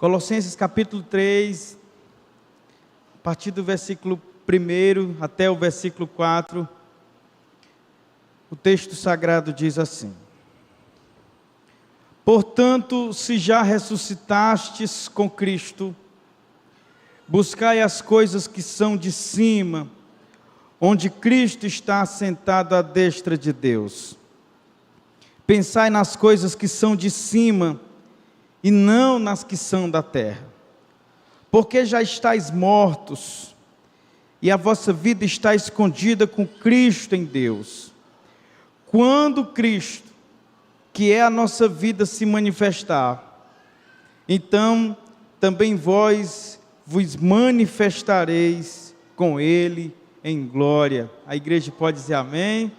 Colossenses capítulo 3, a partir do versículo 1 até o versículo 4, o texto sagrado diz assim: Portanto, se já ressuscitastes com Cristo, buscai as coisas que são de cima, onde Cristo está assentado à destra de Deus. Pensai nas coisas que são de cima, e não nas que são da terra. Porque já estáis mortos, e a vossa vida está escondida com Cristo em Deus. Quando Cristo, que é a nossa vida, se manifestar, então também vós vos manifestareis com Ele em glória. A igreja pode dizer amém?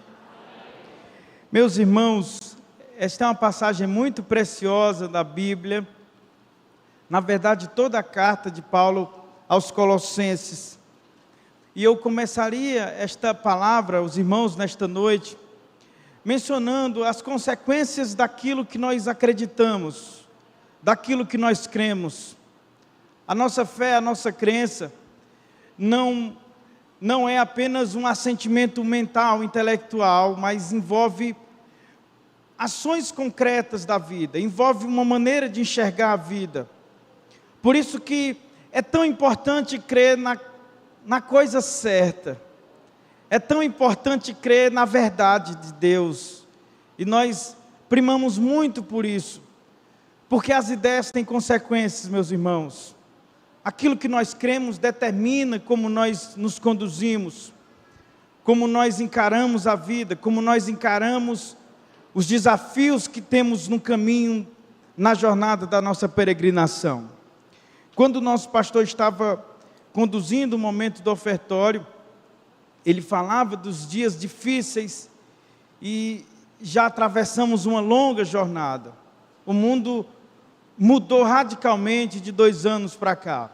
Meus irmãos, esta é uma passagem muito preciosa da Bíblia. Na verdade, toda a carta de Paulo aos Colossenses. E eu começaria esta palavra, os irmãos, nesta noite, mencionando as consequências daquilo que nós acreditamos, daquilo que nós cremos. A nossa fé, a nossa crença, não é apenas um assentimento mental, intelectual, mas envolve ações concretas da vida, envolve uma maneira de enxergar a vida. Por isso que é tão importante crer na coisa certa, é tão importante crer na verdade de Deus, e nós primamos muito por isso, porque as ideias têm consequências, meus irmãos. Aquilo que nós cremos determina como nós nos conduzimos, como nós encaramos a vida, como nós encaramos os desafios que temos no caminho, na jornada da nossa peregrinação. Quando o nosso pastor estava conduzindo o momento do ofertório, ele falava dos dias difíceis e já atravessamos uma longa jornada. O mundo mudou radicalmente de 2 anos para cá.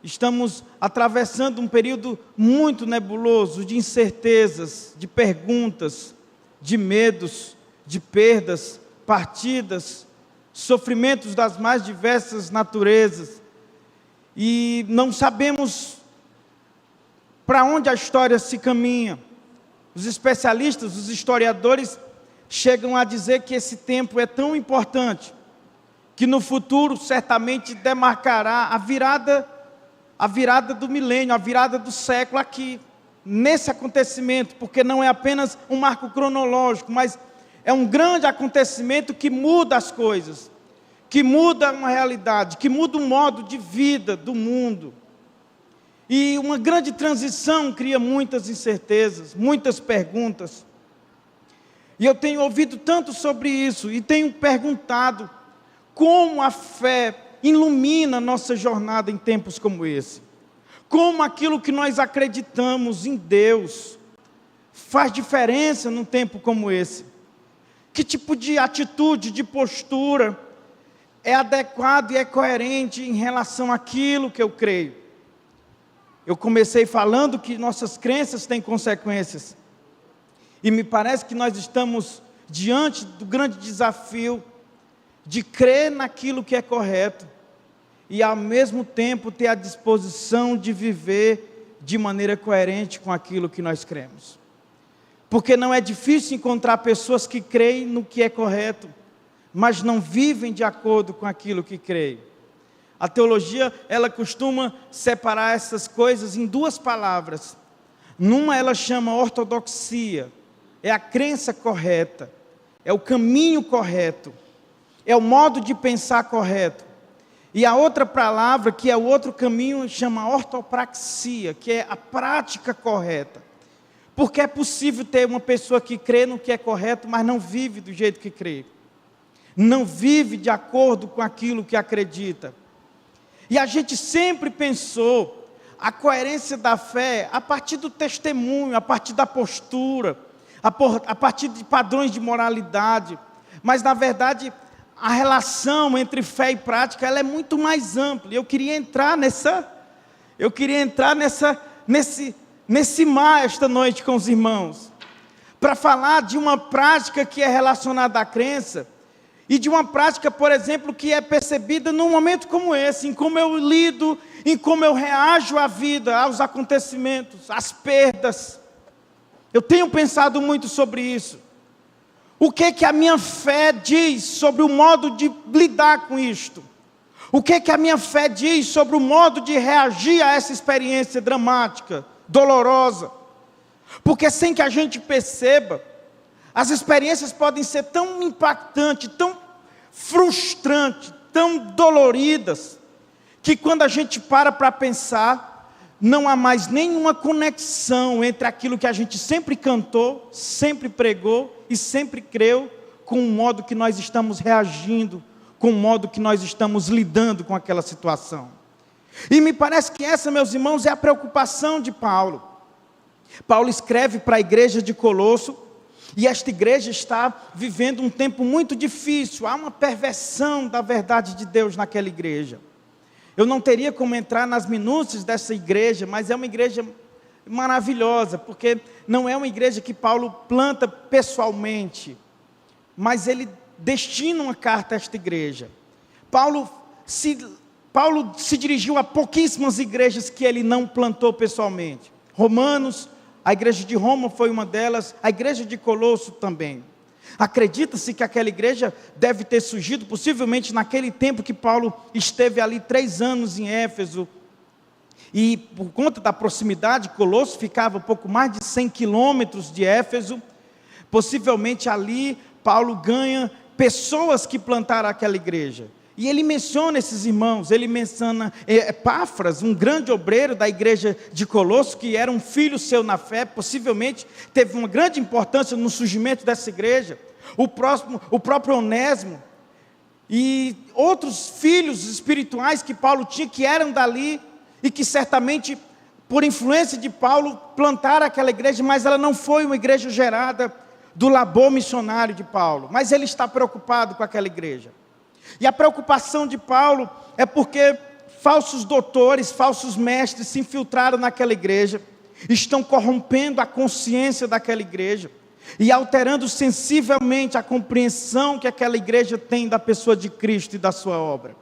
Estamos atravessando um período muito nebuloso, de incertezas, de perguntas, de medos, de perdas, partidas, sofrimentos das mais diversas naturezas, e não sabemos para onde a história se caminha. Os especialistas, os historiadores chegam a dizer que esse tempo é tão importante, que no futuro certamente demarcará a virada do milênio, a virada do século aqui, nesse acontecimento, porque não é apenas um marco cronológico, mas é um grande acontecimento que muda as coisas, que muda uma realidade, que muda o modo de vida do mundo. E uma grande transição cria muitas incertezas, muitas perguntas. E eu tenho ouvido tanto sobre isso, e tenho perguntado como a fé ilumina nossa jornada em tempos como esse. Como aquilo que nós acreditamos em Deus faz diferença num tempo como esse. Que tipo de atitude, de postura é adequado e é coerente em relação àquilo que eu creio. Eu comecei falando que nossas crenças têm consequências. E me parece que nós estamos diante do grande desafio de crer naquilo que é correto e ao mesmo tempo ter a disposição de viver de maneira coerente com aquilo que nós cremos. Porque não é difícil encontrar pessoas que creem no que é correto, mas não vivem de acordo com aquilo que creem. A teologia, ela costuma separar essas coisas em 2 palavras. Numa ela chama ortodoxia, é a crença correta, é o caminho correto, é o modo de pensar correto. E a outra palavra, que é o outro caminho, chama ortopraxia, que é a prática correta. Porque é possível ter uma pessoa que crê no que é correto, mas não vive do jeito que crê. Não vive de acordo com aquilo que acredita. E a gente sempre pensou a coerência da fé a partir do testemunho, a partir da postura, a partir de padrões de moralidade. Mas, na verdade, a relação entre fé e prática, ela é muito mais ampla. Eu queria entrar nesse mar esta noite com os irmãos, para falar de uma prática que é relacionada à crença, e de uma prática, por exemplo, que é percebida num momento como esse, em como eu lido, em como eu reajo à vida, aos acontecimentos, às perdas. Eu tenho pensado muito sobre isso. O que a minha fé diz sobre o modo de lidar com isto? O que a minha fé diz sobre o modo de reagir a essa experiência dramática, dolorosa? Porque sem que a gente perceba, as experiências podem ser tão impactantes, tão frustrantes, tão doloridas, que quando a gente para pensar, não há mais nenhuma conexão entre aquilo que a gente sempre cantou, sempre pregou e sempre creu, com o modo que nós estamos reagindo, com o modo que nós estamos lidando com aquela situação. E me parece que essa, meus irmãos, é a preocupação de Paulo. Paulo escreve para a igreja de Colosso, e esta igreja está vivendo um tempo muito difícil. Há uma perversão da verdade de Deus naquela igreja. Eu não teria como entrar nas minúcias dessa igreja, mas é uma igreja maravilhosa, porque não é uma igreja que Paulo planta pessoalmente, mas ele destina uma carta a esta igreja. Paulo se dirigiu a pouquíssimas igrejas que ele não plantou pessoalmente. Romanos, a igreja de Roma foi uma delas, a igreja de Colosso também. Acredita-se que aquela igreja deve ter surgido possivelmente naquele tempo que Paulo esteve ali 3 anos em Éfeso, e por conta da proximidade, Colosso ficava pouco mais de 100 quilômetros de Éfeso. Possivelmente ali Paulo ganha pessoas que plantaram aquela igreja. E ele menciona esses irmãos, ele menciona Epáfras, um grande obreiro da igreja de Colosso, que era um filho seu na fé, possivelmente teve uma grande importância no surgimento dessa igreja. O próprio Onésimo, e outros filhos espirituais que Paulo tinha, que eram dali, e que certamente, por influência de Paulo, plantaram aquela igreja, mas ela não foi uma igreja gerada do labor missionário de Paulo, mas ele está preocupado com aquela igreja. E a preocupação de Paulo é porque falsos doutores, falsos mestres se infiltraram naquela igreja, estão corrompendo a consciência daquela igreja e alterando sensivelmente a compreensão que aquela igreja tem da pessoa de Cristo e da sua obra.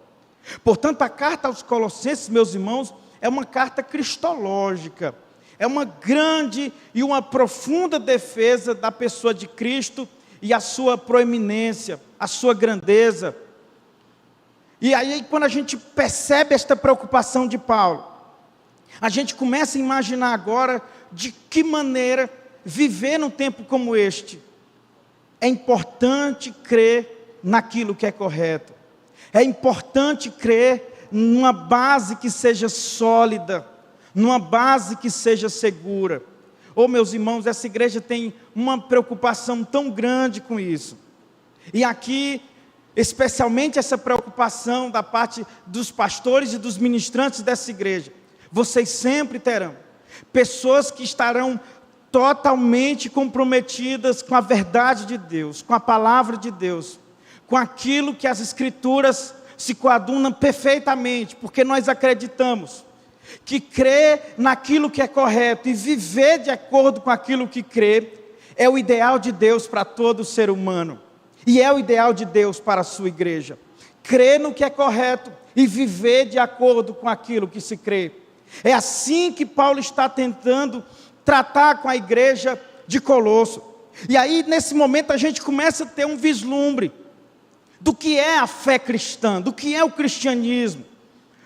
Portanto, a carta aos Colossenses, meus irmãos, é uma carta cristológica, é uma grande e uma profunda defesa da pessoa de Cristo e a sua proeminência, a sua grandeza. E aí, quando a gente percebe esta preocupação de Paulo, a gente começa a imaginar agora de que maneira viver num tempo como este. É importante crer naquilo que é correto. É importante crer numa base que seja sólida, numa base que seja segura. Oh, meus irmãos, essa igreja tem uma preocupação tão grande com isso. E aqui, especialmente essa preocupação da parte dos pastores e dos ministrantes dessa igreja. Vocês sempre terão pessoas que estarão totalmente comprometidas com a verdade de Deus, com a palavra de Deus, com aquilo que as Escrituras se coadunam perfeitamente, porque nós acreditamos que crer naquilo que é correto e viver de acordo com aquilo que crê é o ideal de Deus para todo ser humano. E é o ideal de Deus para a sua igreja. Crer no que é correto e viver de acordo com aquilo que se crê. É assim que Paulo está tentando tratar com a igreja de Colosso. E aí, nesse momento, a gente começa a ter um vislumbre do que é a fé cristã, do que é o cristianismo.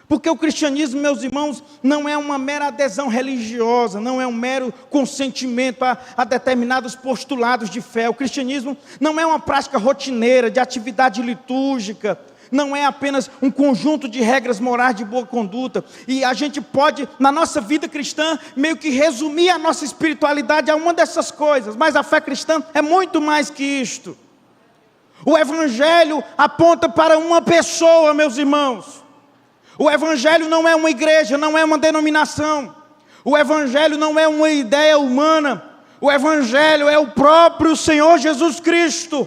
Porque o cristianismo, meus irmãos, não é uma mera adesão religiosa, não é um mero consentimento a determinados postulados de fé. O cristianismo não é uma prática rotineira de atividade litúrgica, não é apenas um conjunto de regras morais de boa conduta. E a gente pode, na nossa vida cristã, meio que resumir a nossa espiritualidade a uma dessas coisas, mas a fé cristã é muito mais que isto. O evangelho aponta para uma pessoa, meus irmãos. O evangelho não é uma igreja, não é uma denominação. O evangelho não é uma ideia humana. O evangelho é o próprio Senhor Jesus Cristo.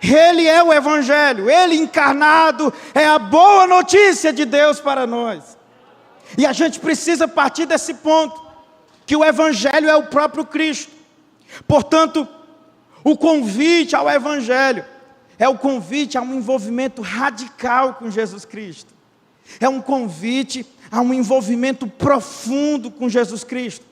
Ele é o evangelho, ele encarnado é a boa notícia de Deus para nós. E a gente precisa partir desse ponto, que o evangelho é o próprio Cristo. Portanto, o convite ao evangelho é o convite a um envolvimento radical com Jesus Cristo. É um convite a um envolvimento profundo com Jesus Cristo.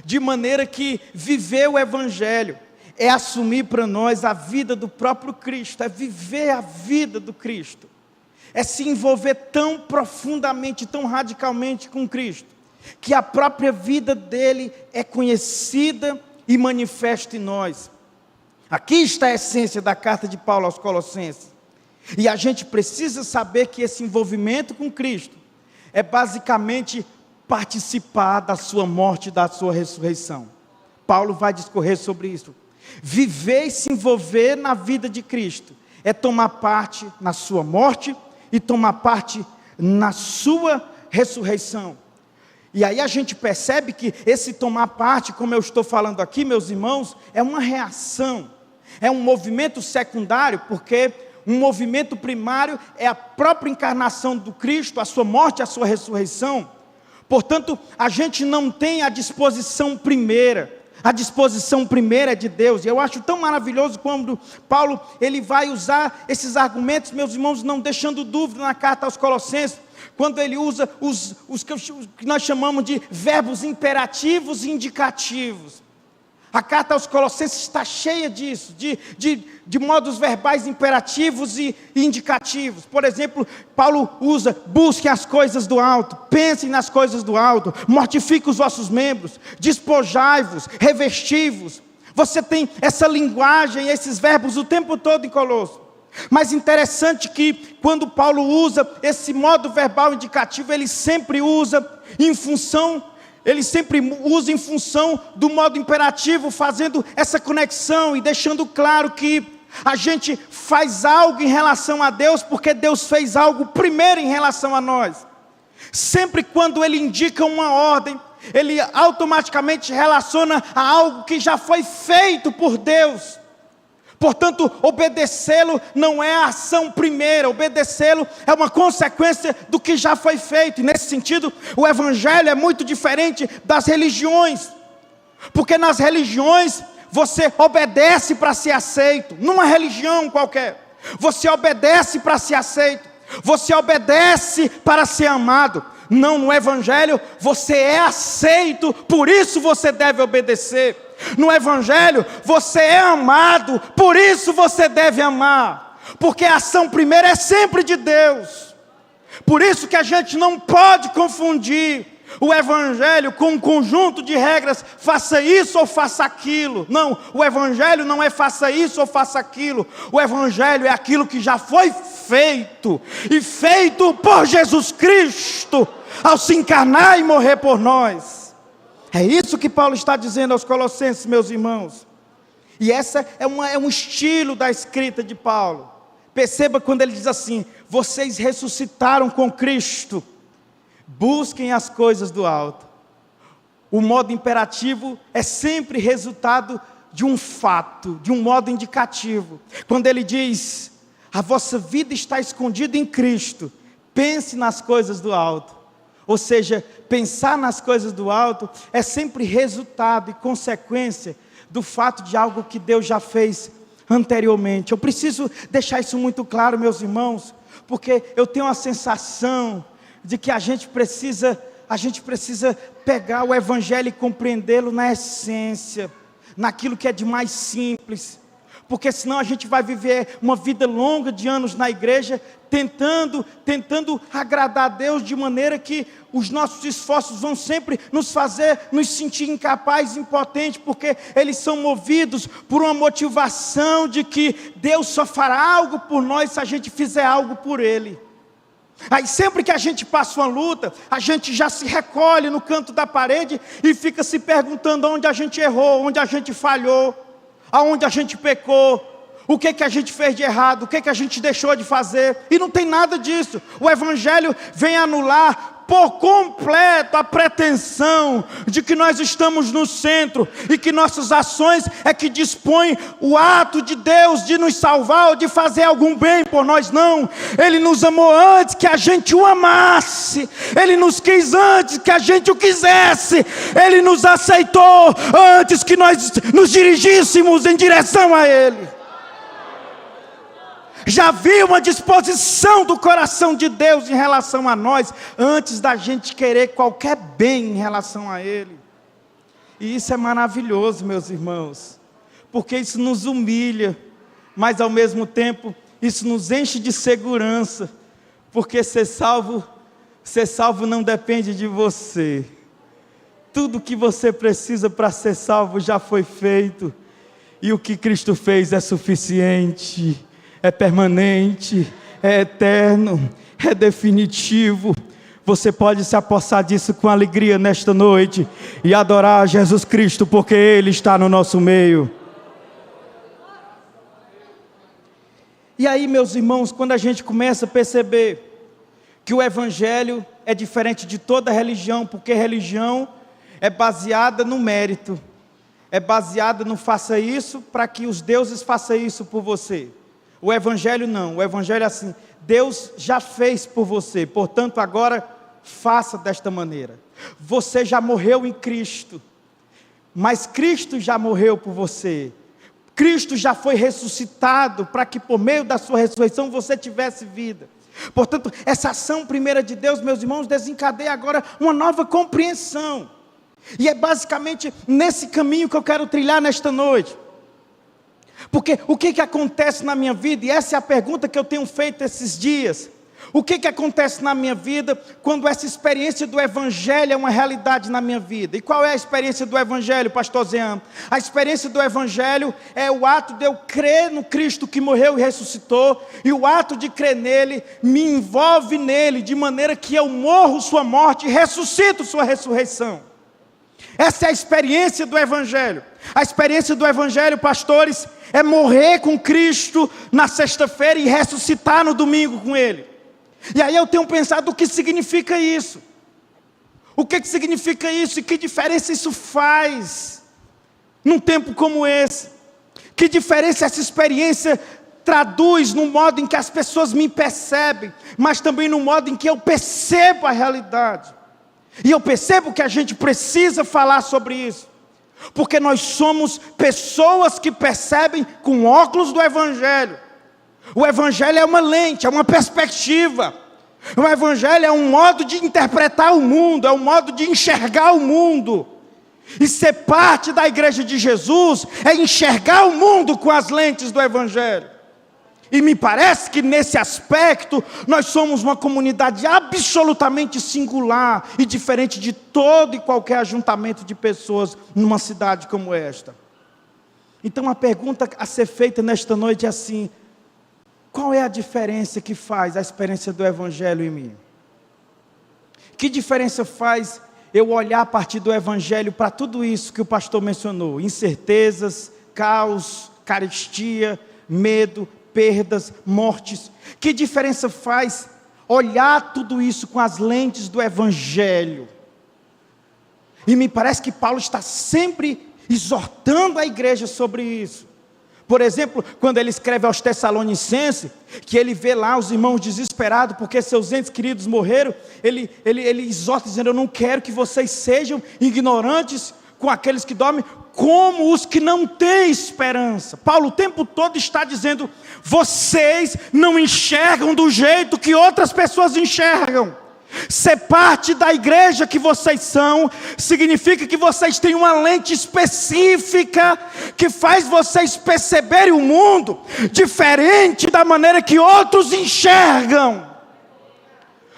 De maneira que viver o Evangelho é assumir para nós a vida do próprio Cristo, é viver a vida do Cristo. É se envolver tão profundamente, tão radicalmente com Cristo, que a própria vida dele é conhecida e manifesta em nós. Aqui está a essência da carta de Paulo aos Colossenses. E a gente precisa saber que esse envolvimento com Cristo é basicamente participar da sua morte e da sua ressurreição. Paulo vai discorrer sobre isso. Viver e se envolver na vida de Cristo é tomar parte na sua morte e tomar parte na sua ressurreição. E aí a gente percebe que esse tomar parte, como eu estou falando aqui, meus irmãos, é uma reação, é um movimento secundário, porque um movimento primário é a própria encarnação do Cristo, a sua morte, a sua ressurreição. Portanto, a gente não tem a disposição primeira. A disposição primeira é de Deus. E eu acho tão maravilhoso quando Paulo ele vai usar esses argumentos, meus irmãos, não deixando dúvida na carta aos Colossenses, quando ele usa os que nós chamamos de verbos imperativos e indicativos. A carta aos Colossenses está cheia disso, de modos verbais imperativos e indicativos. Por exemplo, Paulo usa: busquem as coisas do alto, pensem nas coisas do alto, mortifiquem os vossos membros, despojai-vos, revesti-vos. Você tem essa linguagem, esses verbos o tempo todo em Colossos. Mas interessante que quando Paulo usa esse modo verbal indicativo, ele sempre usa em função do modo imperativo, fazendo essa conexão e deixando claro que a gente faz algo em relação a Deus, porque Deus fez algo primeiro em relação a nós. Sempre quando ele indica uma ordem, ele automaticamente relaciona a algo que já foi feito por Deus. Portanto, obedecê-lo não é a ação primeira, obedecê-lo é uma consequência do que já foi feito. E nesse sentido, o Evangelho é muito diferente das religiões, porque nas religiões você obedece para ser aceito. Numa religião qualquer, você obedece para ser aceito, você obedece para ser amado. Não, no Evangelho você é aceito, por isso você deve obedecer. No Evangelho você é amado, por isso você deve amar, porque a ação primeira é sempre de Deus. Por isso que a gente não pode confundir o Evangelho com um conjunto de regras: faça isso ou faça aquilo. Não, o Evangelho não é faça isso ou faça aquilo. O Evangelho é aquilo que já foi feito, e feito por Jesus Cristo, ao se encarnar e morrer por nós. É isso que Paulo está dizendo aos Colossenses, meus irmãos. E essa é um estilo da escrita de Paulo. Perceba quando ele diz assim: vocês ressuscitaram com Cristo, busquem as coisas do alto. O modo imperativo é sempre resultado de um fato, de um modo indicativo. Quando ele diz: a vossa vida está escondida em Cristo, pense nas coisas do alto. Ou seja, pensar nas coisas do alto é sempre resultado e consequência do fato de algo que Deus já fez anteriormente. Eu preciso deixar isso muito claro, meus irmãos, porque eu tenho a sensação de que a gente precisa pegar o Evangelho e compreendê-lo na essência, naquilo que é de mais simples. Porque senão a gente vai viver uma vida longa de anos na igreja, tentando agradar a Deus, de maneira que os nossos esforços vão sempre nos fazer nos sentir incapazes, impotentes, porque eles são movidos por uma motivação de que Deus só fará algo por nós se a gente fizer algo por Ele. Aí sempre que a gente passa uma luta, a gente já se recolhe no canto da parede e fica se perguntando onde a gente errou, onde a gente falhou, aonde a gente pecou, o que a gente fez de errado, o que a gente deixou de fazer. E não tem nada disso. O Evangelho vem anular por completo a pretensão de que nós estamos no centro e que nossas ações é que dispõem o ato de Deus de nos salvar ou de fazer algum bem por nós. Não, Ele nos amou antes que a gente o amasse, Ele nos quis antes que a gente o quisesse, Ele nos aceitou antes que nós nos dirigíssemos em direção a Ele. Já havia uma disposição do coração de Deus em relação a nós, antes da gente querer qualquer bem em relação a Ele. E isso é maravilhoso, meus irmãos, porque isso nos humilha, mas ao mesmo tempo, isso nos enche de segurança, porque ser salvo não depende de você. Tudo que você precisa para ser salvo já foi feito, e o que Cristo fez é suficiente, é permanente, é eterno, é definitivo. Você pode se apossar disso com alegria nesta noite e adorar Jesus Cristo, porque Ele está no nosso meio. E aí, meus irmãos, quando a gente começa a perceber que o Evangelho é diferente de toda religião, porque religião é baseada no mérito, é baseada no faça isso para que os deuses façam isso por você. O Evangelho não, o Evangelho é assim: Deus já fez por você, portanto agora faça desta maneira. Você já morreu em Cristo, mas Cristo já morreu por você. Cristo já foi ressuscitado para que por meio da sua ressurreição você tivesse vida. Portanto, essa ação primeira de Deus, meus irmãos, desencadeia agora uma nova compreensão. E é basicamente nesse caminho que eu quero trilhar nesta noite. Porque o que acontece na minha vida, e essa é a pergunta que eu tenho feito esses dias: o que acontece na minha vida quando essa experiência do Evangelho é uma realidade na minha vida? E qual é a experiência do Evangelho, pastor Zean? A experiência do Evangelho é o ato de eu crer no Cristo que morreu e ressuscitou, e o ato de crer nele me envolve nele, de maneira que eu morro sua morte e ressuscito sua ressurreição. Essa é a experiência do Evangelho. A experiência do Evangelho, pastores, é morrer com Cristo na sexta-feira e ressuscitar no domingo com Ele. E aí eu tenho pensado o que significa isso. O que significa isso e que diferença isso faz num tempo como esse? Que diferença essa experiência traduz no modo em que as pessoas me percebem, mas também no modo em que eu percebo a realidade. E eu percebo que a gente precisa falar sobre isso, porque nós somos pessoas que percebem com óculos do Evangelho. O Evangelho é uma lente, é uma perspectiva. O Evangelho é um modo de interpretar o mundo, é um modo de enxergar o mundo. E ser parte da igreja de Jesus é enxergar o mundo com as lentes do Evangelho. E me parece que nesse aspecto nós somos uma comunidade absolutamente singular e diferente de todo e qualquer ajuntamento de pessoas numa cidade como esta. Então a pergunta a ser feita nesta noite é assim: qual é a diferença que faz a experiência do Evangelho em mim? Que diferença faz eu olhar a partir do Evangelho para tudo isso que o pastor mencionou? Incertezas, caos, carestia, medo, perdas, mortes. Que diferença faz olhar tudo isso com as lentes do Evangelho? E me parece que Paulo está sempre exortando a igreja sobre isso. Por exemplo, quando ele escreve aos Tessalonicenses, que ele vê lá os irmãos desesperados porque seus entes queridos morreram, ele exorta dizendo: eu não quero que vocês sejam ignorantes com aqueles que dormem, como os que não têm esperança. Paulo o tempo todo está dizendo: vocês não enxergam do jeito que outras pessoas enxergam. Ser parte da igreja que vocês são, significa que vocês têm uma lente específica, que faz vocês perceberem o mundo diferente da maneira que outros enxergam.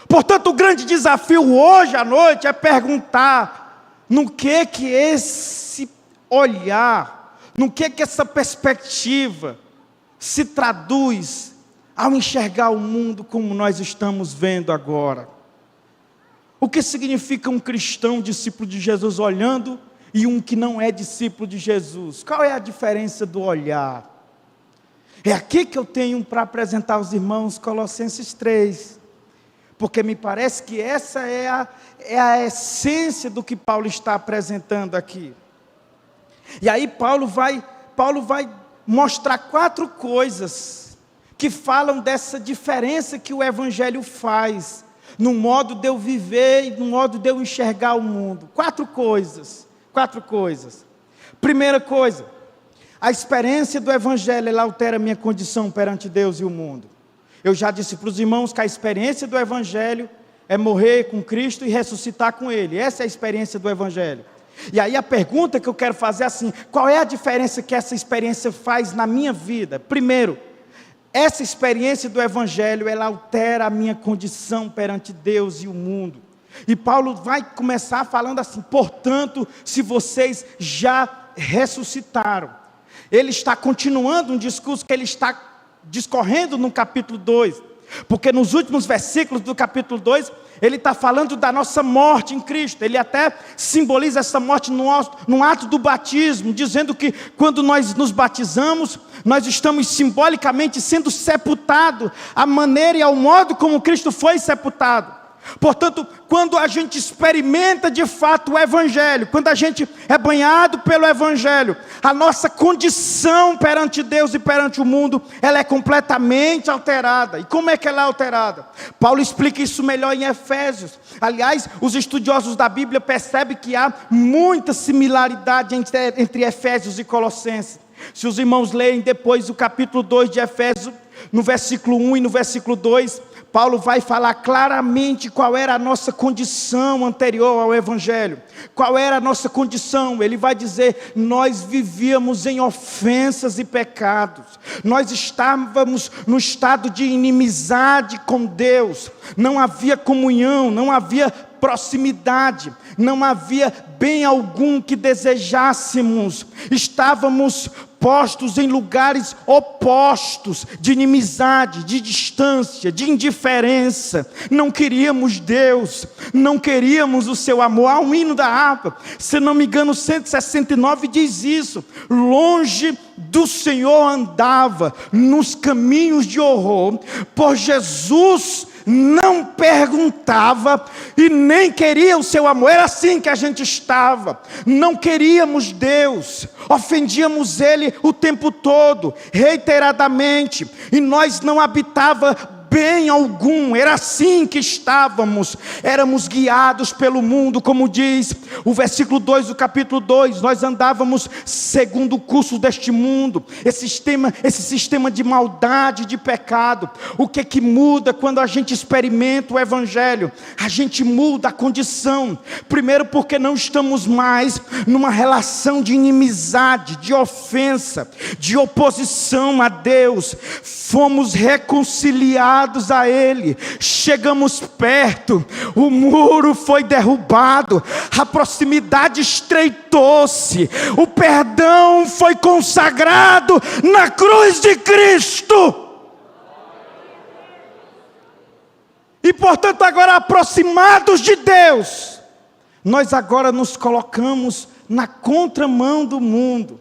Portanto, o grande desafio hoje à noite é perguntar: no que esse olhar, no que essa perspectiva se traduz ao enxergar o mundo como nós estamos vendo agora? O que significa um cristão discípulo de Jesus olhando e um que não é discípulo de Jesus? Qual é a diferença do olhar? É aqui que eu tenho para apresentar aos irmãos Colossenses 3, porque me parece que essa é a essência do que Paulo está apresentando aqui. E aí Paulo vai mostrar 4 coisas que falam dessa diferença que o Evangelho faz no modo de eu viver e no modo de eu enxergar o mundo. 4 coisas. Primeira coisa: A experiência do Evangelho, ela altera a minha condição perante Deus e o mundo. Eu já disse para os irmãos que a experiência do Evangelho é morrer com Cristo e ressuscitar com Ele. Essa é a experiência do Evangelho. E aí a pergunta que eu quero fazer é assim: qual é a diferença que essa experiência faz na minha vida? Primeiro, essa experiência do Evangelho, ela altera a minha condição perante Deus e o mundo. E Paulo vai começar falando assim: portanto, se vocês já ressuscitaram. Ele está continuando um discurso que ele está discorrendo no capítulo 2, porque nos últimos versículos do capítulo 2, ele está falando da nossa morte em Cristo. Ele até simboliza essa morte no ato do batismo, dizendo que quando nós nos batizamos, nós estamos simbolicamente sendo sepultados, à maneira e ao modo como Cristo foi sepultado. Portanto, quando a gente experimenta de fato o Evangelho, quando a gente é banhado pelo Evangelho, a nossa condição perante Deus e perante o mundo, ela é completamente alterada. E como é que ela é alterada? Paulo explica isso melhor em Efésios. Aliás, os estudiosos da Bíblia percebem que há muita similaridade entre Efésios e Colossenses. Se os irmãos leem depois o capítulo 2 de Efésios, no versículo 1 e no versículo 2, Paulo vai falar claramente qual era a nossa condição anterior ao Evangelho. Qual era a nossa condição? Ele vai dizer: nós vivíamos em ofensas e pecados. Nós estávamos no estado de inimizade com Deus. Não havia comunhão, não havia proximidade, não havia bem algum que desejássemos. Estávamos postos em lugares opostos, de inimizade, de distância, de indiferença. Não queríamos Deus, não queríamos o seu amor. Há um hino da harpa, se não me engano, 169 diz isso: longe do Senhor andava, nos caminhos de horror, por Jesus não perguntava e nem queria o seu amor. Era assim que a gente estava. Não queríamos Deus, ofendíamos Ele o tempo todo, reiteradamente, e nós não habitava bem algum. Era assim que estávamos. Éramos guiados pelo mundo, como diz o versículo 2 do capítulo 2. Nós andávamos segundo o curso deste mundo, esse sistema de maldade, de pecado. O que é que muda quando a gente experimenta o Evangelho? A gente muda a condição. Primeiro, porque não estamos mais numa relação de inimizade, de ofensa, de oposição a Deus. Fomos reconciliados a Ele, chegamos perto, o muro foi derrubado, a proximidade estreitou-se, o perdão foi consagrado na cruz de Cristo. E portanto, agora aproximados de Deus, nós agora nos colocamos na contramão do mundo.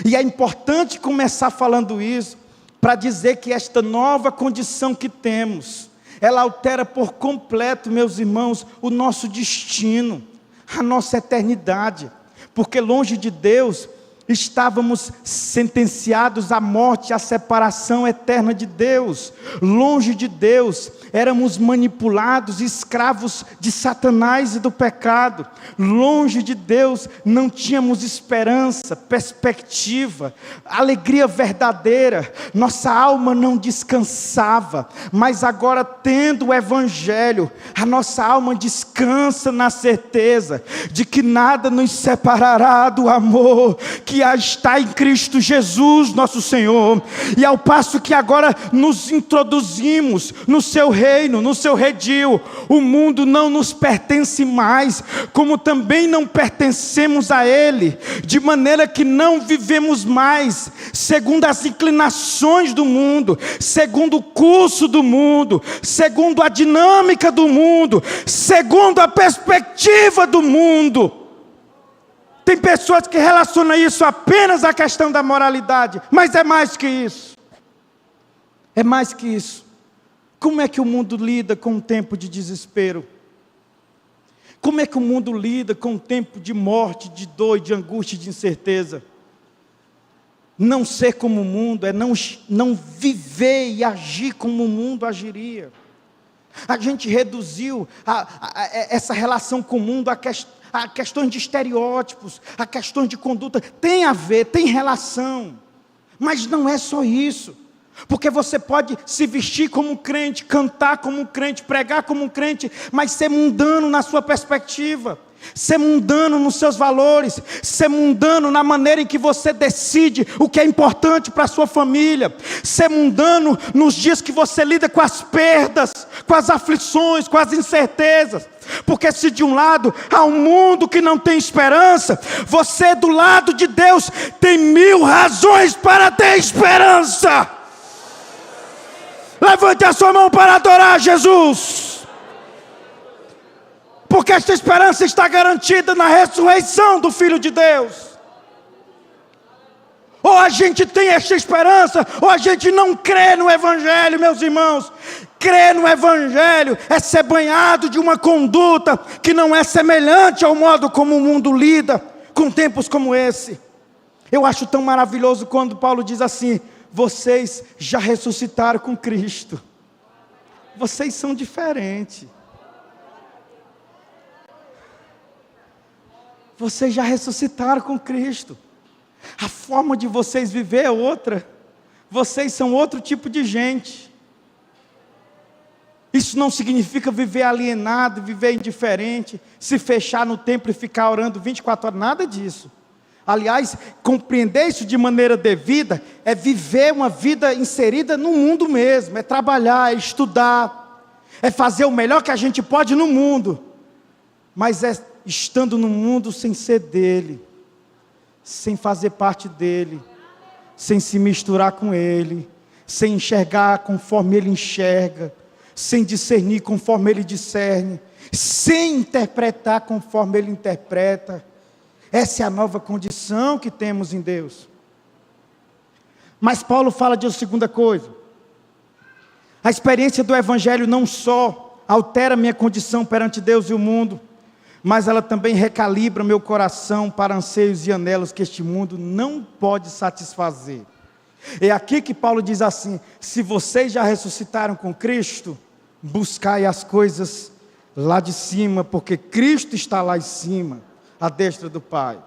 E é importante começar falando isso, para dizer que esta nova condição que temos, ela altera por completo, meus irmãos, o nosso destino, a nossa eternidade. Porque longe de Deus, estávamos sentenciados à morte, à separação eterna de Deus. Longe de Deus, éramos manipulados, escravos de Satanás e do pecado. Longe de Deus, não tínhamos esperança, perspectiva, alegria verdadeira. Nossa alma não descansava. Mas agora, tendo o Evangelho, a nossa alma descansa na certeza de que nada nos separará do amor que está em Cristo Jesus, nosso Senhor. E ao passo que agora nos introduzimos no seu reino, no seu redil, o mundo não nos pertence mais, como também não pertencemos a Ele, de maneira que não vivemos mais segundo as inclinações do mundo, segundo o curso do mundo, segundo a dinâmica do mundo, segundo a perspectiva do mundo. Tem pessoas que relacionam isso apenas à questão da moralidade, mas é mais que isso. É mais que isso. Como é que o mundo lida com um tempo de desespero? Como é que o mundo lida com um tempo de morte, de dor, de angústia, de incerteza? Não ser como o mundo é não viver e agir como o mundo agiria. A gente reduziu essa relação com o mundo à a questões de estereótipos, a questões de conduta, tem a ver, tem relação, mas não é só isso, porque você pode se vestir como um crente, cantar como um crente, pregar como um crente, mas ser mundano na sua perspectiva, ser mundano nos seus valores, ser mundano na maneira em que você decide o que é importante para a sua família, ser mundano nos dias que você lida com as perdas, com as aflições, com as incertezas, porque se de um lado há um mundo que não tem esperança, você do lado de Deus tem 1000 razões para ter esperança. Levante a sua mão para adorar Jesus, porque esta esperança está garantida na ressurreição do Filho de Deus. Ou a gente tem esta esperança, ou a gente não crê no Evangelho, meus irmãos. Crer no Evangelho é ser banhado de uma conduta que não é semelhante ao modo como o mundo lida com tempos como esse. Eu acho tão maravilhoso quando Paulo diz assim: vocês já ressuscitaram com Cristo. Vocês são diferentes. Vocês já ressuscitaram com Cristo. A forma de vocês viver é outra. Vocês são outro tipo de gente. Isso não significa viver alienado, viver indiferente, se fechar no templo e ficar orando 24 horas, nada disso. Aliás, compreender isso de maneira devida é viver uma vida inserida no mundo mesmo, é trabalhar, é estudar, é fazer o melhor que a gente pode no mundo, mas é estando no mundo sem ser dele, sem fazer parte dele, sem se misturar com ele, sem enxergar conforme ele enxerga, sem discernir conforme ele discerne, sem interpretar conforme ele interpreta. Essa é a nova condição que temos em Deus. Mas Paulo fala de uma segunda coisa. A experiência do Evangelho não só altera minha condição perante Deus e o mundo, mas ela também recalibra meu coração para anseios e anelos que este mundo não pode satisfazer. É aqui que Paulo diz assim: se vocês já ressuscitaram com Cristo, buscai as coisas lá de cima, porque Cristo está lá em cima, à destra do Pai.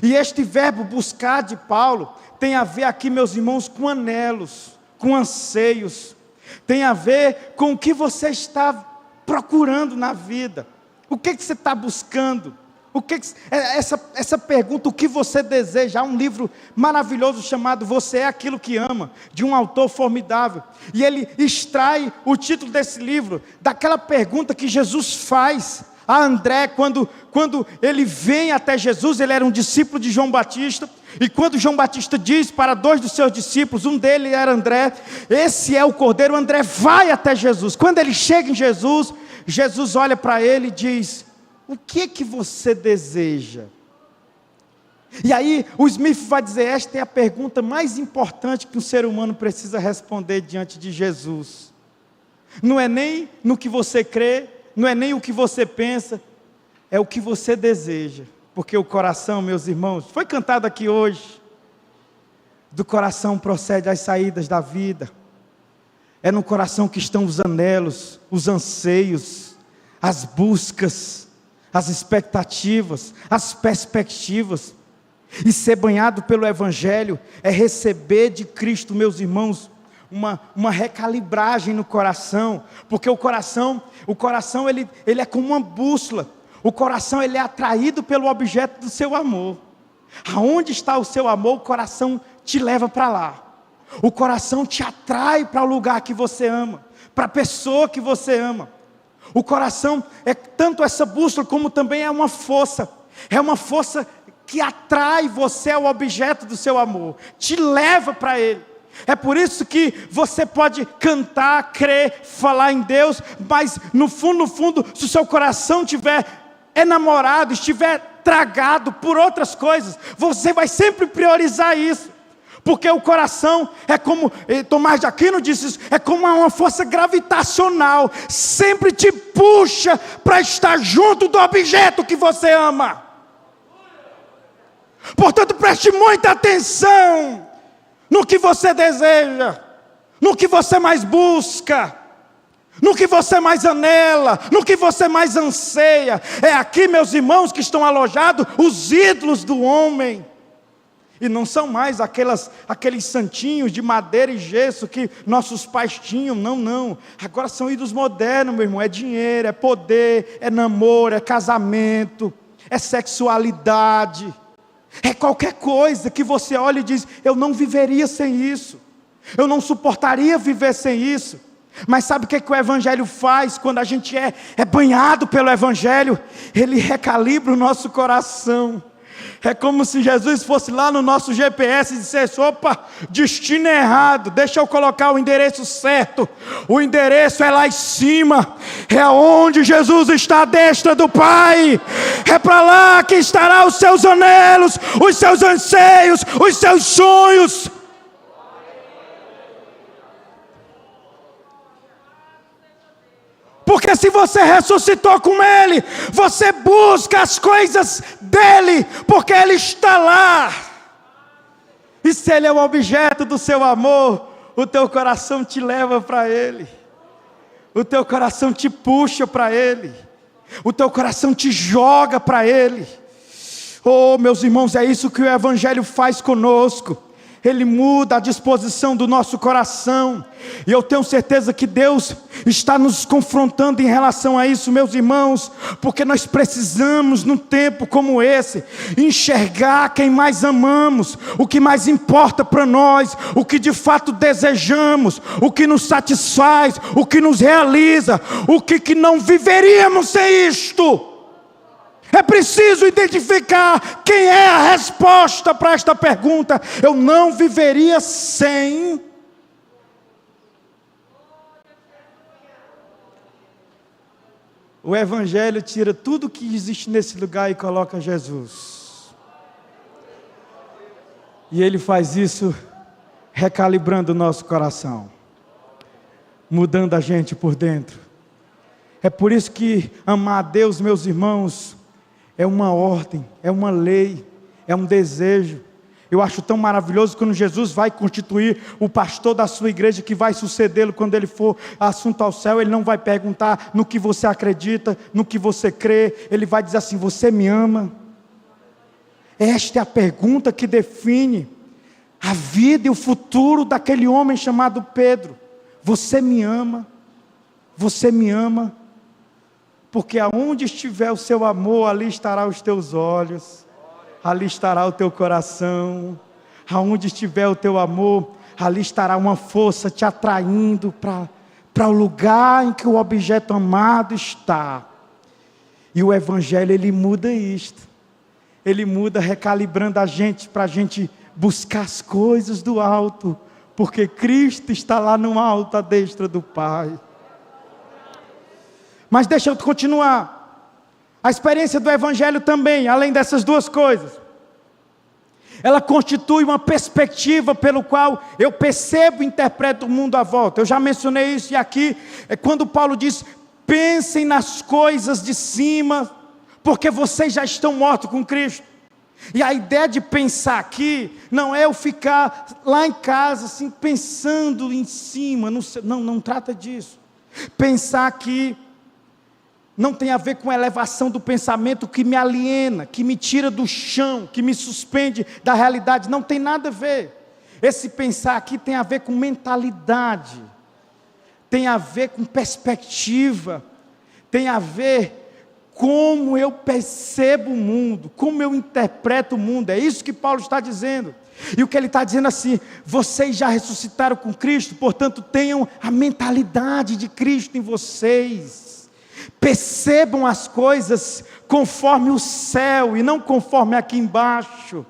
E este verbo buscar de Paulo tem a ver aqui, meus irmãos, com anelos, com anseios, tem a ver com o que você está procurando na vida. O que você está buscando? Essa pergunta, o que você deseja? Há um livro maravilhoso chamado Você é Aquilo que Ama, de um autor formidável, e ele extrai o título desse livro daquela pergunta que Jesus faz a André, quando ele vem até Jesus. Ele era um discípulo de João Batista, e quando João Batista diz para 2 dos seus discípulos, um deles era André, esse é o Cordeiro, André vai até Jesus. Quando ele chega em Jesus, Jesus olha para ele e diz: o que você deseja? E aí o Smith vai dizer: esta é a pergunta mais importante que um ser humano precisa responder diante de Jesus. Não é nem no que você crê, não é nem o que você pensa, é o que você deseja. Porque o coração, meus irmãos, foi cantado aqui hoje, do coração procede as saídas da vida. É no coração que estão os anelos, os anseios, as buscas, as expectativas, as perspectivas. E ser banhado pelo Evangelho é receber de Cristo, meus irmãos, uma recalibragem no coração, porque o coração ele é como uma bússola. O coração ele é atraído pelo objeto do seu amor. Aonde está o seu amor, o coração te leva para lá. O coração te atrai para o lugar que você ama, para a pessoa que você ama. O coração é tanto essa bússola, como também é uma força que atrai você ao objeto do seu amor, te leva para ele. É por isso que você pode cantar, crer, falar em Deus, mas no fundo, se o seu coração estiver enamorado, estiver tragado por outras coisas, você vai sempre priorizar isso. Porque o coração é como, Tomás de Aquino disse isso, é como uma força gravitacional, sempre te puxa para estar junto do objeto que você ama. Portanto, preste muita atenção no que você deseja, no que você mais busca, no que você mais anela, no que você mais anseia. É aqui, meus irmãos, que estão alojados os ídolos do homem. E não são mais aqueles santinhos de madeira e gesso que nossos pais tinham, não. Agora são ídolos modernos, meu irmão. É dinheiro, é poder, é namoro, é casamento, é sexualidade. É qualquer coisa que você olha e diz: eu não viveria sem isso. Eu não suportaria viver sem isso. Mas sabe o que o Evangelho faz quando a gente é banhado pelo Evangelho? Ele recalibra o nosso coração. É como se Jesus fosse lá no nosso GPS e dissesse: opa, destino errado, deixa eu colocar o endereço certo. O endereço é lá em cima, é onde Jesus está à destra do Pai. É para lá que estará os seus anelos, os seus anseios, os seus sonhos. Porque se você ressuscitou com Ele, você busca as coisas dEle, porque Ele está lá. E se Ele é o objeto do seu amor, o teu coração te leva para Ele. O teu coração te puxa para Ele. O teu coração te joga para Ele. Oh, meus irmãos, é isso que o Evangelho faz conosco. Ele muda a disposição do nosso coração. E eu tenho certeza que Deus está nos confrontando em relação a isso, meus irmãos, porque nós precisamos, num tempo como esse, enxergar quem mais amamos, o que mais importa para nós, o que de fato desejamos, o que nos satisfaz, o que nos realiza, o que não viveríamos sem isto. É preciso identificar quem é a resposta para esta pergunta. Eu não viveria sem. O Evangelho tira tudo que existe nesse lugar e coloca Jesus. E Ele faz isso recalibrando o nosso coração, mudando a gente por dentro. É por isso que amar a Deus, meus irmãos, é uma ordem, é uma lei, é um desejo. Eu acho tão maravilhoso quando Jesus vai constituir o pastor da sua igreja, que vai sucedê-lo quando ele for assunto ao céu. Ele não vai perguntar no que você acredita, no que você crê. Ele vai dizer assim: você me ama? Esta é a pergunta que define a vida e o futuro daquele homem chamado Pedro. Você me ama? Você me ama? Porque aonde estiver o seu amor, ali estará os teus olhos, ali estará o teu coração. Aonde estiver o teu amor, ali estará uma força te atraindo para o lugar em que o objeto amado está. E o Evangelho, ele muda isto. Ele muda recalibrando a gente, para a gente buscar as coisas do alto, porque Cristo está lá no alto, à destra do Pai. Mas deixa eu continuar. A experiência do Evangelho também, além dessas duas coisas, ela constitui uma perspectiva pelo qual eu percebo e interpreto o mundo à volta. Eu já mencionei isso, e aqui é quando Paulo diz: pensem nas coisas de cima, porque vocês já estão mortos com Cristo. E a ideia de pensar aqui não é eu ficar lá em casa assim, pensando em cima, não trata disso. Pensar aqui não tem a ver com a elevação do pensamento que me aliena, que me tira do chão, que me suspende da realidade. Não tem nada a ver. Esse pensar aqui tem a ver com mentalidade, tem a ver com perspectiva, tem a ver como eu percebo o mundo, como eu interpreto o mundo. É isso que Paulo está dizendo. E o que ele está dizendo assim: vocês já ressuscitaram com Cristo, portanto tenham a mentalidade de Cristo em vocês. Percebam as coisas conforme o céu e não conforme aqui embaixo.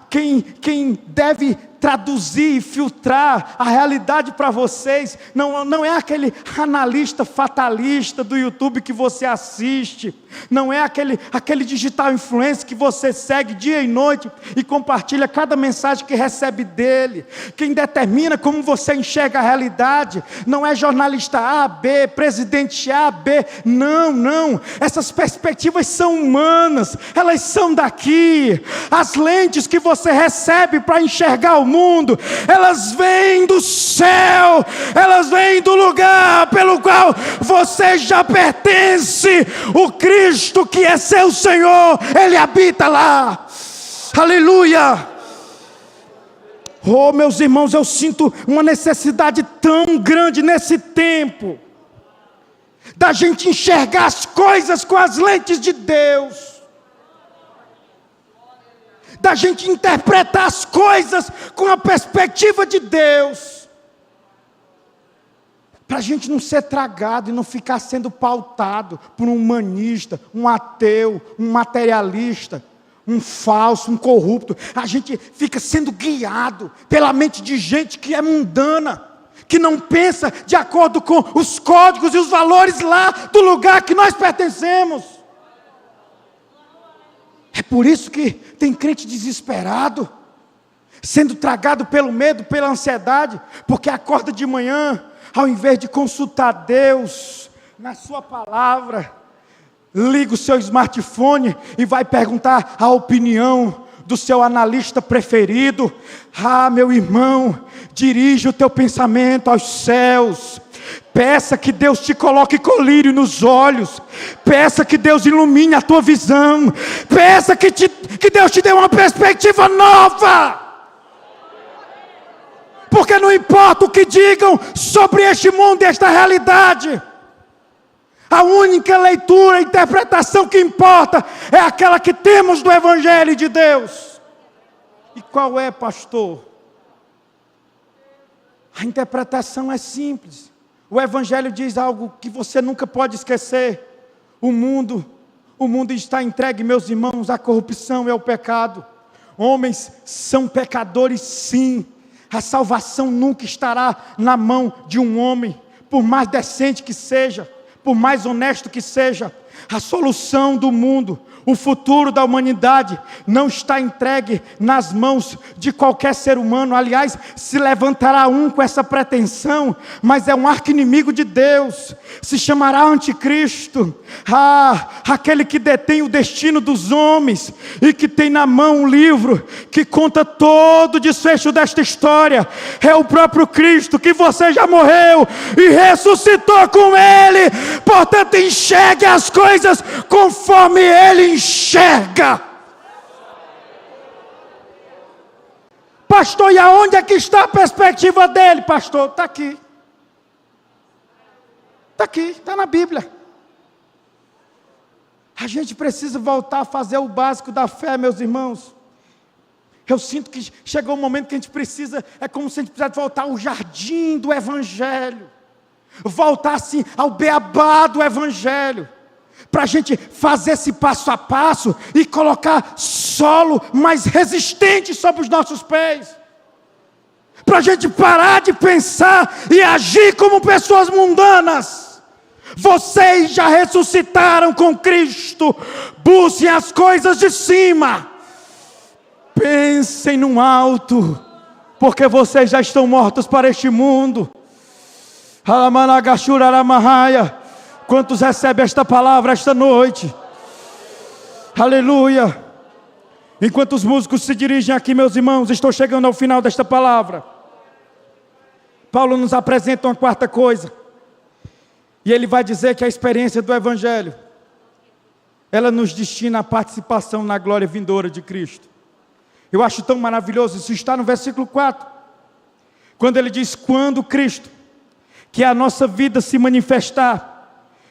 Quem deve traduzir e filtrar a realidade para vocês não é aquele analista fatalista do YouTube que você assiste, não é aquele digital influencer que você segue dia e noite e compartilha cada mensagem que recebe dele. Quem determina como você enxerga a realidade não é jornalista A, B, presidente A, B, não, essas perspectivas são humanas, elas são daqui. As lentes que você recebe para enxergar o mundo, elas vêm do céu, elas vêm do lugar celestial, você já pertence. O Cristo que é seu Senhor, Ele habita lá. Aleluia. Oh, meus irmãos, eu sinto uma necessidade tão grande nesse tempo, da gente enxergar as coisas com as lentes de Deus, da gente interpretar as coisas com a perspectiva de Deus, para a gente não ser tragado e não ficar sendo pautado por um humanista, um ateu, um materialista, um falso, um corrupto. A gente fica sendo guiado pela mente de gente que é mundana, que não pensa de acordo com os códigos e os valores lá do lugar que nós pertencemos. É por isso que tem crente desesperado, sendo tragado pelo medo, pela ansiedade, porque acorda de manhã, ao invés de consultar Deus na sua palavra, liga o seu smartphone e vai perguntar a opinião do seu analista preferido. Ah, meu irmão, dirige o teu pensamento aos céus. Peça que Deus te coloque colírio nos olhos. Peça que Deus ilumine a tua visão. Peça que Deus te dê uma perspectiva nova. Porque não importa o que digam sobre este mundo e esta realidade, a única leitura e interpretação que importa é aquela que temos do Evangelho de Deus. E qual é, pastor? A interpretação é simples. O Evangelho diz algo que você nunca pode esquecer. O mundo está entregue, meus irmãos, à corrupção e ao pecado. Homens são pecadores, sim. A salvação nunca estará na mão de um homem, por mais decente que seja, por mais honesto que seja. A solução do mundo, o futuro da humanidade não está entregue nas mãos de qualquer ser humano. Aliás, se levantará um com essa pretensão, mas é um arqui-inimigo de Deus, se chamará Anticristo. Aquele que detém o destino dos homens e que tem na mão um livro que conta todo o desfecho desta história, é o próprio Cristo, que você já morreu e ressuscitou com Ele. Portanto, enxergue as coisas conforme Ele enxerga. Pastor, e aonde é que está a perspectiva dele, pastor? Está aqui. Está aqui, está na Bíblia. A gente precisa voltar a fazer o básico da fé, meus irmãos. Eu sinto que chegou um momento que a gente precisa, é como se a gente precisasse voltar ao jardim do Evangelho, voltar assim ao beabá do Evangelho, para a gente fazer esse passo a passo e colocar solo mais resistente sobre os nossos pés, para a gente parar de pensar e agir como pessoas mundanas. Vocês já ressuscitaram com Cristo, busquem as coisas de cima, pensem no alto, porque vocês já estão mortos para este mundo. Quantos recebem esta palavra esta noite? Aleluia. Enquanto os músicos se dirigem aqui, meus irmãos, estou chegando ao final desta palavra. Paulo nos apresenta uma quarta coisa, e ele vai dizer que a experiência do Evangelho, ela nos destina à participação na glória vindoura de Cristo. Eu acho tão maravilhoso, isso está no versículo 4, quando ele diz: quando Cristo, que é a nossa vida, se manifestar,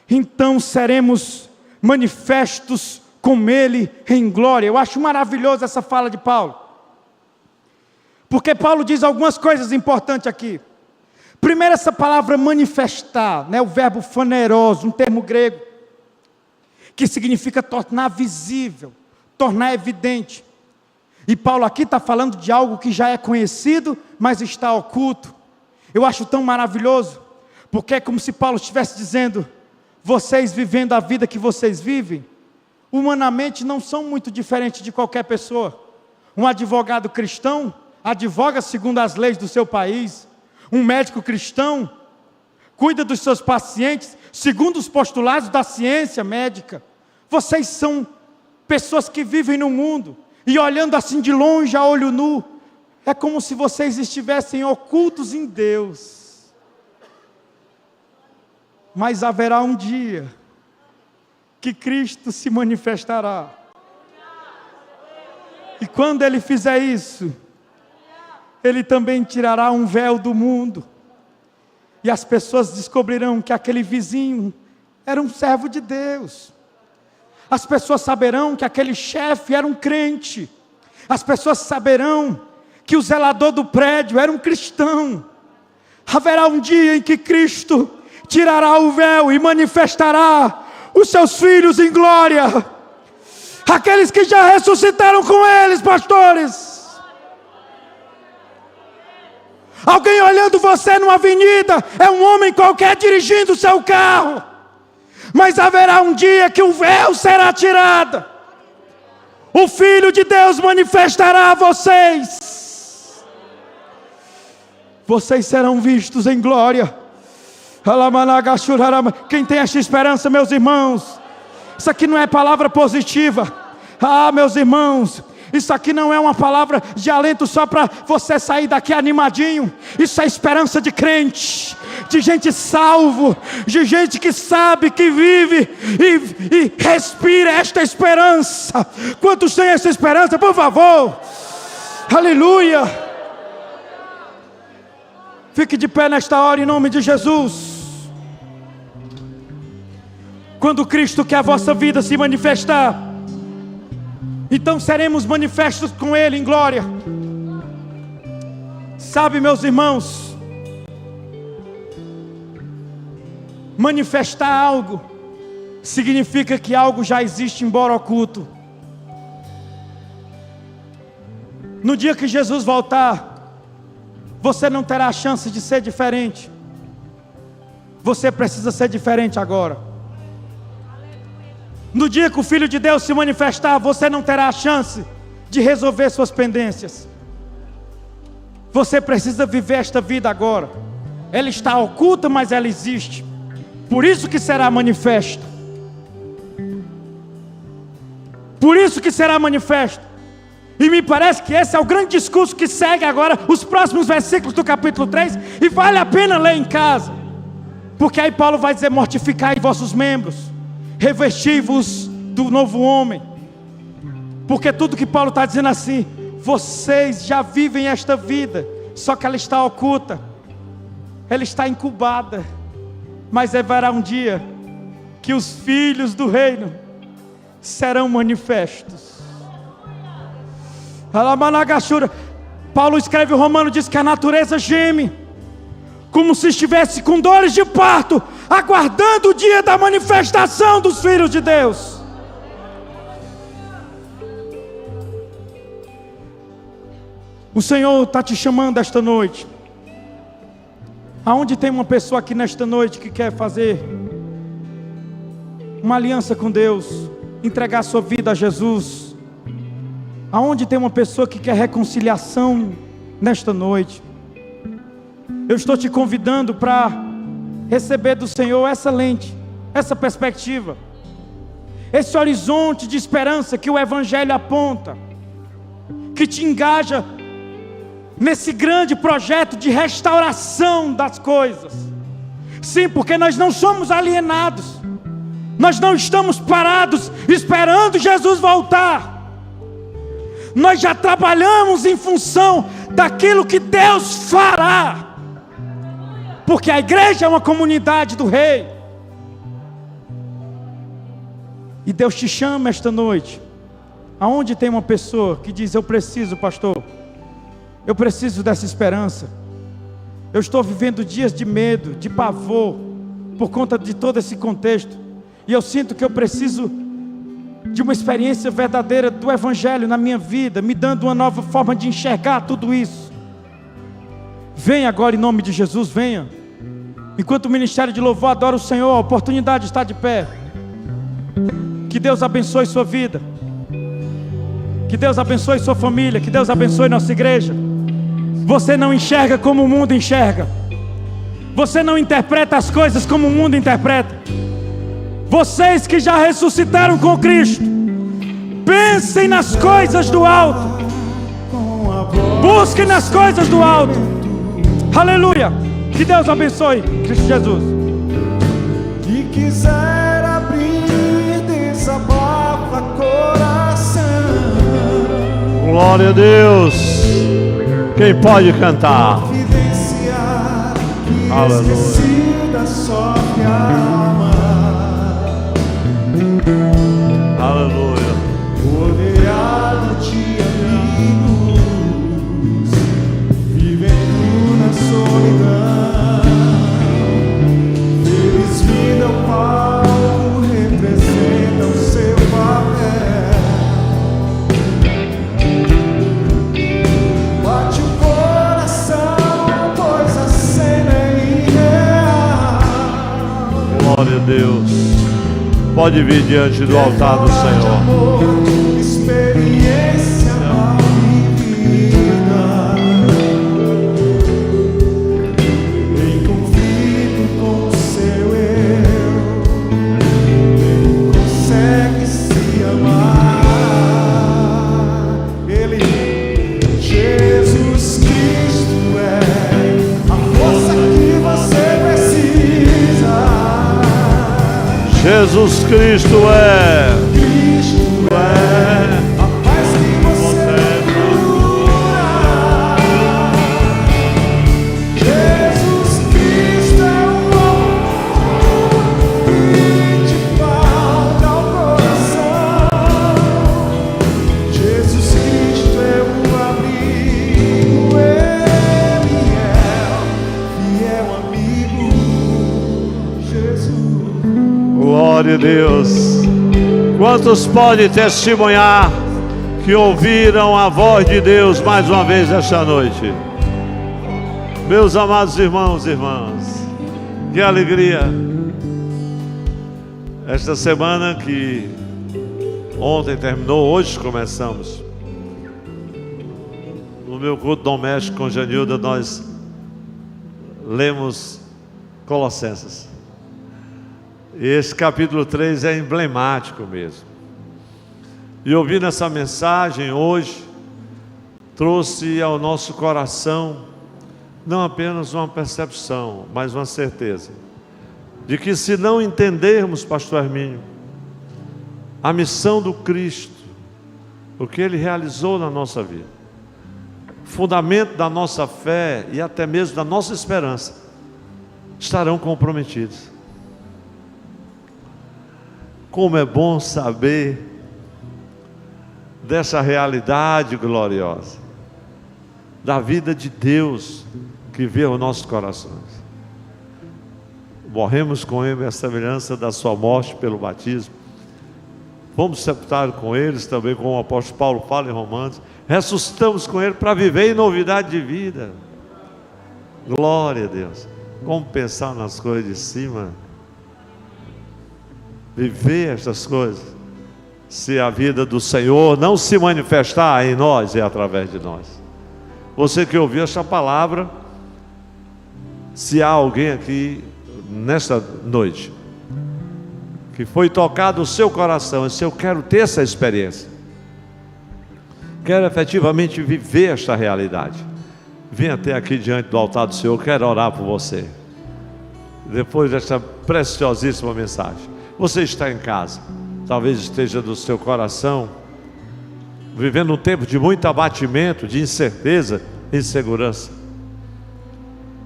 então seremos manifestos com Ele em glória. Eu acho maravilhoso essa fala de Paulo, porque Paulo diz algumas coisas importantes aqui. Primeiro, essa palavra manifestar, o verbo faneros, um termo grego, que significa tornar visível, tornar evidente. E Paulo aqui está falando de algo que já é conhecido, mas está oculto. Eu acho tão maravilhoso, porque é como se Paulo estivesse dizendo: vocês vivendo a vida que vocês vivem, humanamente não são muito diferentes de qualquer pessoa. Um advogado cristão advoga segundo as leis do seu país. Um médico cristão cuida dos seus pacientes segundo os postulados da ciência médica. Vocês são pessoas que vivem no mundo, e olhando assim de longe a olho nu, é como se vocês estivessem ocultos em Deus. Mas haverá um dia que Cristo se manifestará. E quando Ele fizer isso, Ele também tirará um véu do mundo. E as pessoas descobrirão que aquele vizinho era um servo de Deus. As pessoas saberão que aquele chefe era um crente. As pessoas saberão que o zelador do prédio era um cristão. Haverá um dia em que Cristo tirará o véu e manifestará os seus filhos em glória. Aqueles que já ressuscitaram com eles, pastores. Alguém olhando você numa avenida, é um homem qualquer dirigindo o seu carro. Mas haverá um dia que o véu será tirado. O Filho de Deus manifestará a vocês. Vocês serão vistos em glória. Quem tem esta esperança, meus irmãos? Isso aqui não é palavra positiva. Meus irmãos, isso aqui não é uma palavra de alento só para você sair daqui animadinho. Isso é esperança de crente, de gente salvo, de gente que sabe, que vive e respira esta esperança. Quantos têm essa esperança, por favor? Aleluia. Fique de pé nesta hora em nome de Jesus. Quando Cristo quer a vossa vida se manifestar, então seremos manifestos com Ele em glória. Sabe, meus irmãos, manifestar algo significa que algo já existe, embora oculto. No dia que Jesus voltar, você não terá a chance de ser diferente. Você precisa ser diferente agora. No dia que o Filho de Deus se manifestar, você não terá a chance de resolver suas pendências. Você precisa viver esta vida agora. Ela está oculta, mas ela existe. Por isso que será manifesto. Por isso que será manifesto. E me parece que esse é o grande discurso que segue agora os próximos versículos do capítulo 3. E vale a pena ler em casa. Porque aí Paulo vai dizer: mortificai vossos membros, revesti-vos do novo homem. Porque tudo que Paulo está dizendo assim: vocês já vivem esta vida, só que ela está oculta, ela está incubada. Mas haverá um dia que os filhos do reino serão manifestos. Paulo escreve o Romano, diz que a natureza geme, como se estivesse com dores de parto, aguardando o dia da manifestação dos filhos de Deus. O Senhor está te chamando esta noite. Aonde tem uma pessoa aqui nesta noite que quer fazer uma aliança com Deus, entregar sua vida a Jesus? Aonde tem uma pessoa que quer reconciliação nesta noite? Eu estou te convidando para receber do Senhor essa lente, essa perspectiva, esse horizonte de esperança que o Evangelho aponta, que te engaja nesse grande projeto de restauração das coisas. Sim, porque nós não somos alienados, nós não estamos parados esperando Jesus voltar. Nós já trabalhamos em função daquilo que Deus fará, porque a igreja é uma comunidade do Rei. E Deus te chama esta noite. Aonde tem uma pessoa que diz: eu preciso, pastor, eu preciso dessa esperança. Eu estou vivendo dias de medo, de pavor, por conta de todo esse contexto, e eu sinto que eu preciso de uma experiência verdadeira do Evangelho na minha vida, me dando uma nova forma de enxergar tudo isso. Venha agora em nome de Jesus, venha. Enquanto o ministério de louvor adora o Senhor, a oportunidade está de pé. Que Deus abençoe sua vida, que Deus abençoe sua família, que Deus abençoe nossa igreja. Você não enxerga como o mundo enxerga, você não interpreta as coisas como o mundo interpreta. Vocês que já ressuscitaram com Cristo, pensem nas coisas do alto, busquem nas coisas do alto. Aleluia. Que Deus abençoe, Cristo Jesus. quiser abrir, desabafa coração. Glória a Deus. Quem pode cantar? Confidenciar que Aleluia. esquecida sofre a alma. Aleluia. Rodeado de amigos, vivendo na solidão. Eles vida ao palco, representam seu papel. Bate o coração, pois a cena é irreal. Glória a Deus. Pode vir diante do altar do Senhor. Amor, experiência mal vivida, em conflito com o seu eu, nem consegue se amar. Ele, Jesus Cristo, é a força que você precisa. Jesus Cristo é. Cristo é a paz que você procura. Jesus Cristo é o amor que te falta ao coração. Jesus Cristo é o abrigo, Ele é fiel amigo. Jesus. Glória a Deus. Quantos podem testemunhar que ouviram a voz de Deus mais uma vez esta noite? Meus amados irmãos e irmãs, que alegria! Esta semana que ontem terminou, hoje começamos. No meu culto doméstico com Janilda, nós lemos Colossenses. Esse capítulo 3 é emblemático mesmo. E ouvindo essa mensagem hoje, trouxe ao nosso coração não apenas uma percepção, mas uma certeza de que, se não entendermos, pastor Hermínio, a missão do Cristo, o que Ele realizou na nossa vida, fundamento da nossa fé e até mesmo da nossa esperança, estarão comprometidos. Como é bom saber dessa realidade gloriosa, da vida de Deus que vê os nossos corações. Morremos com Ele à semelhança da sua morte pelo batismo. Fomos sepultados com eles, também como o apóstolo Paulo fala em Romanos. Ressuscitamos com Ele para viver em novidade de vida. Glória a Deus. Como pensar nas coisas de cima? Viver estas coisas, se a vida do Senhor não se manifestar em nós e através de nós. Você que ouviu esta palavra, se há alguém aqui nesta noite que foi tocado o seu coração, e se eu quero ter essa experiência, quero efetivamente viver esta realidade, venha até aqui diante do altar do Senhor. Quero orar por você depois desta preciosíssima mensagem. Você está em casa, talvez esteja no seu coração vivendo um tempo de muito abatimento, de incerteza, insegurança.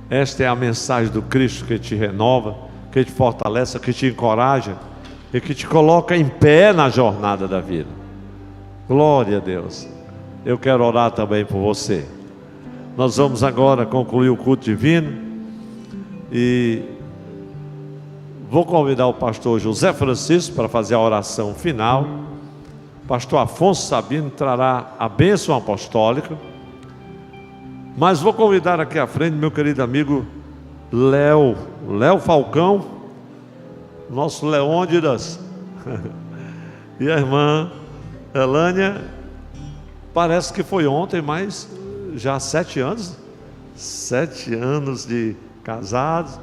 Esta é a mensagem do Cristo que te renova, que te fortalece, que te encoraja e que te coloca em pé na jornada da vida. Glória a Deus. Eu quero orar também por você. Nós vamos agora concluir o culto divino e vou convidar o pastor José Francisco para fazer a oração final. O pastor Afonso Sabino trará a bênção apostólica. Mas vou convidar aqui à frente meu querido amigo Léo Falcão, nosso Leônidas, e a irmã Elânia. Parece que foi ontem, mas já há 7 anos. 7 anos de casados,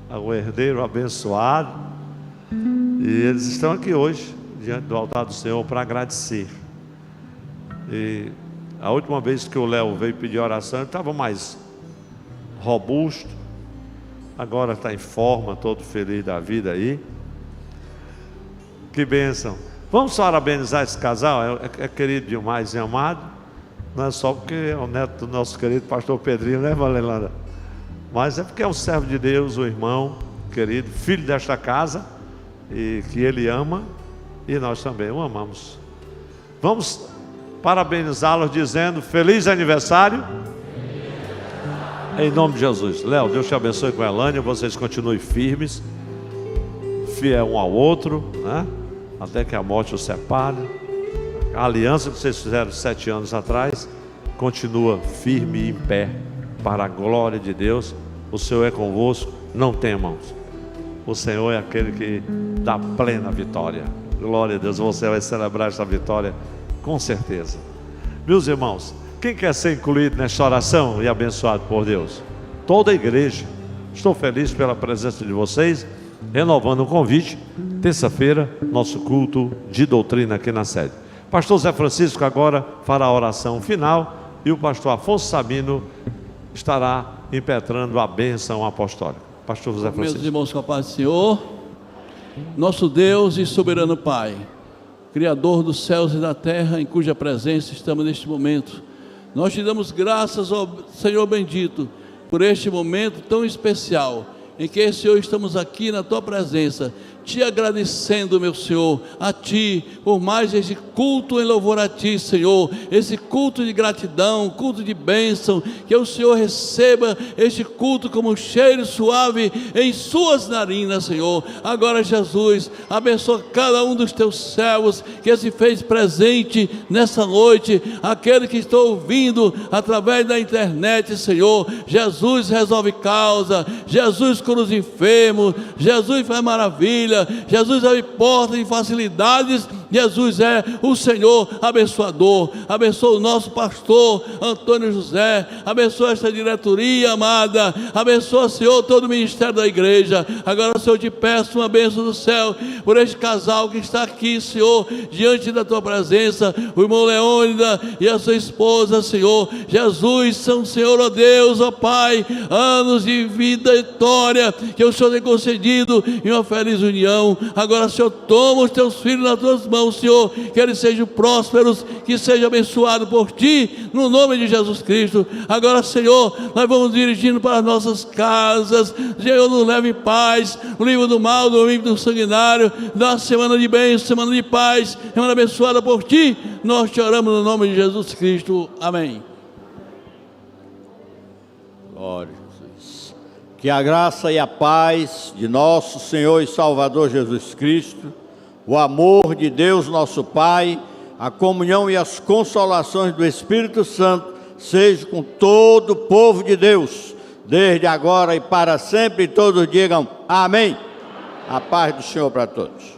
o herdeiro abençoado. E eles estão aqui hoje, diante do altar do Senhor, para agradecer. E a última vez que o Léo veio pedir oração, ele estava mais robusto. Agora está em forma, todo feliz da vida aí. Que bênção. Vamos parabenizar esse casal, é querido demais e amado. Não é só porque é o neto do nosso querido pastor Pedrinho, né, Valelanda? Mas é porque é um servo de Deus, um irmão querido, filho desta casa, e que ele ama, e nós também o amamos. Vamos parabenizá-los dizendo: feliz aniversário. Em nome de Jesus. Léo, Deus te abençoe com a Elânia, vocês continuem firmes, fiel um ao outro, né? Até que a morte os separe. A aliança que vocês fizeram 7 anos atrás continua firme e em pé, para a glória de Deus. O Senhor é convosco, não temam. O Senhor é aquele que dá plena vitória. Glória a Deus, você vai celebrar esta vitória com certeza. Meus irmãos, quem quer ser incluído nesta oração e abençoado por Deus? Toda a igreja. Estou feliz pela presença de vocês, renovando o convite. Terça-feira, nosso culto de doutrina aqui na sede. Pastor Zé Francisco agora fará a oração final e o pastor Afonso Sabino estará impetrando a bênção apostólica. Pastor Zé Francisco. Meus irmãos, com a paz do Senhor, nosso Deus e soberano Pai, Criador dos céus e da terra, em cuja presença estamos neste momento, nós te damos graças ao Senhor bendito por este momento tão especial em que, Senhor, estamos aqui na tua presença, te agradecendo, meu Senhor, a ti, por mais este culto em louvor a ti, Senhor, esse culto de gratidão, culto de bênção, que o Senhor receba este culto como um cheiro suave em suas narinas, Senhor. Agora, Jesus, abençoa cada um dos teus servos que se fez presente nessa noite, aquele que está ouvindo através da internet, Senhor. Jesus resolve causa, Jesus cura os enfermos, Jesus faz maravilha, Jesus abre portas de facilidades. Jesus é o Senhor abençoador. Abençoa o nosso pastor Antônio José, abençoa esta diretoria amada, abençoa, Senhor, todo o ministério da igreja. Agora, Senhor, te peço uma bênção do céu por este casal que está aqui, Senhor, diante da tua presença, o irmão Leônida e a sua esposa, Senhor. Jesus, São Senhor, ó Deus, ó Pai, anos de vida e vitória que o Senhor tem concedido em uma feliz união. Agora, Senhor, toma os teus filhos nas tuas mãos, Senhor, que eles sejam prósperos, que sejam abençoados por ti, no nome de Jesus Cristo. Agora, Senhor, nós vamos dirigindo para as nossas casas. Senhor, nos leve em paz, o livro do mal, do ímpio, do sanguinário. Dá uma semana de bênção, semana de paz, semana abençoada por ti. Nós te oramos no nome de Jesus Cristo. Amém. Glória a Jesus. Que a graça e a paz de nosso Senhor e Salvador Jesus Cristo, o amor de Deus nosso Pai, a comunhão e as consolações do Espírito Santo seja com todo o povo de Deus, desde agora e para sempre, e todos digam amém. A paz do Senhor para todos.